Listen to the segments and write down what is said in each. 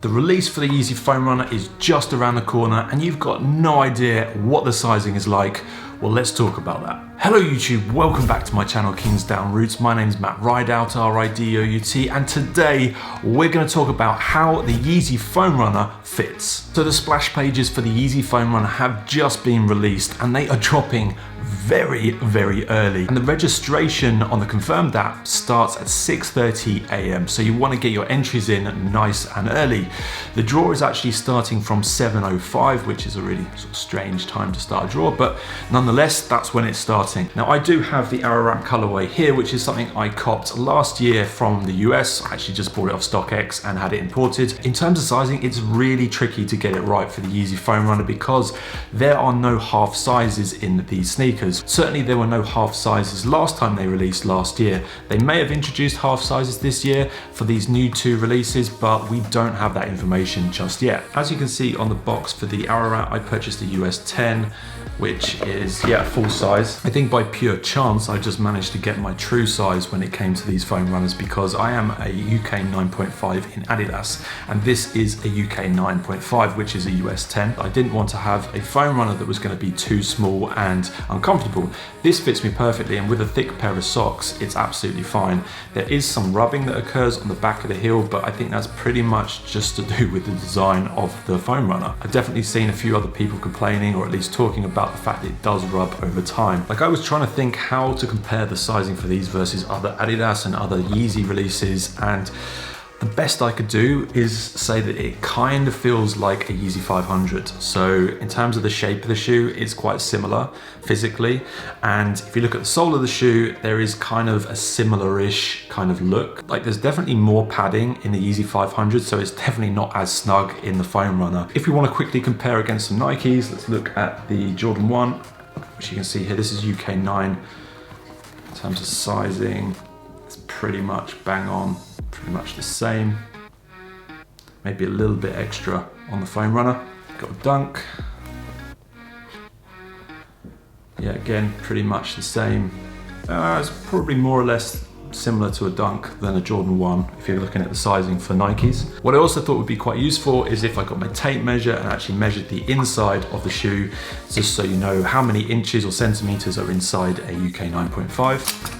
The release for the Yeezy Foam Runner is just around the corner and you've got no idea what the sizing is like. Well, let's talk about that. Hello YouTube, welcome back to my channel Kingsdown Roots. My name's Matt Ridout, R-I-D-O-U-T, and today we're going to talk about how the Yeezy Foam Runner fits. So the splash pages for the Yeezy Foam Runner have just been released and they are dropping very early, and the registration on the confirmed app starts at 6:30 a.m. so you want to get your entries in nice and early. The draw is actually starting from 7:05, which is a really sort of strange time to start a draw, but nonetheless that's when it's starting. Now I do have the Ararat colorway here, which is something I copped last year from the US. I actually just bought it off StockX and had it imported. In terms of sizing, it's really tricky to get it right for the Yeezy Foam Runner because there are no half sizes in these sneakers. Certainly there were no half sizes last time they released last year. They may have introduced half sizes this year for these new two releases, but we don't have that information just yet. As you can see on the box for the Ararat, I purchased a US 10, which is, yeah, full size. I think by pure chance, I just managed to get my true size when it came to these foam runners because I am a UK 9.5 in Adidas, and this is a UK 9.5, which is a US 10. I didn't want to have a foam runner that was going to be too small and uncomfortable. This fits me perfectly, and with a thick pair of socks, it's absolutely fine. There is some rubbing that occurs on the back of the heel, but I think that's pretty much just to do with the design of the foam runner. I've definitely seen a few other people complaining, or at least talking about the fact that it does rub over time. Like, I was trying to think how to compare the sizing for these versus other Adidas and other Yeezy releases, and the best I could do is say that it kind of feels like a Yeezy 500. So in terms of the shape of the shoe, it's quite similar physically. And if you look at the sole of the shoe, there is kind of a similar-ish kind of look. Like, there's definitely more padding in the Yeezy 500, so it's definitely not as snug in the Foam Runner. If we want to quickly compare against some Nikes, let's look at the Jordan 1, which you can see here. This is UK 9. In terms of sizing, it's pretty much bang on. Pretty much the same, maybe a little bit extra on the Foam Runner. Got a dunk, yeah, again pretty much the same. It's probably more or less similar to a dunk than a Jordan 1 if you're looking at the sizing for Nikes. What I also thought would be quite useful is if I got my tape measure and actually measured the inside of the shoe, just so you know how many inches or centimeters are inside a UK 9.5.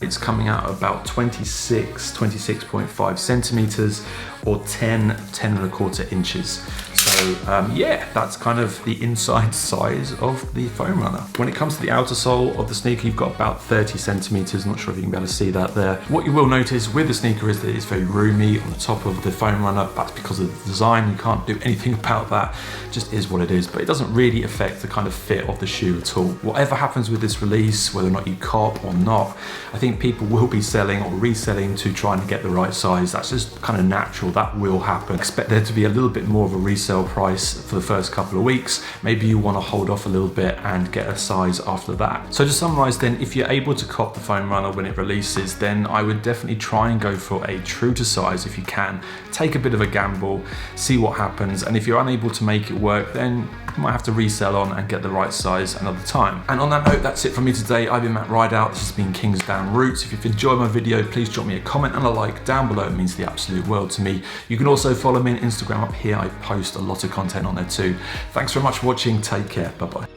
It's coming out about 26.5 centimeters or 10.25 inches. So yeah, that's kind of the inside size of the Foam Runner. When it comes to the outer sole of the sneaker, you've got about 30 centimeters. Not sure if you can be able to see that there. What you will notice with the sneaker is that it's very roomy on the top of the Foam Runner. That's because of the design. You can't do anything about that. It just is what it is, but it doesn't really affect the kind of fit of the shoe at all. Whatever happens with this release, whether or not you cop or not, I think people will be selling or reselling to try and get the right size. That's just kind of natural. That will happen. Expect there to be a little bit more of a resale price for the first couple of weeks. Maybe you want to hold off a little bit and get a size after that. So to summarize then, if you're able to cop the Foam Runner when it releases, then I would definitely try and go for a true to size if you can. Take a bit of a gamble, see what happens, and if you're unable to make it work, then you might have to resell on and get the right size another time. And on that note, that's it from me today. I've been Matt Ridout. This has been Kingsdown Roots. If you've enjoyed my video, please drop me a comment and a like down below. It means the absolute world to me. You can also follow me on Instagram up here. I post a lot of content on there too. Thanks very much for watching. Take care. Bye-bye.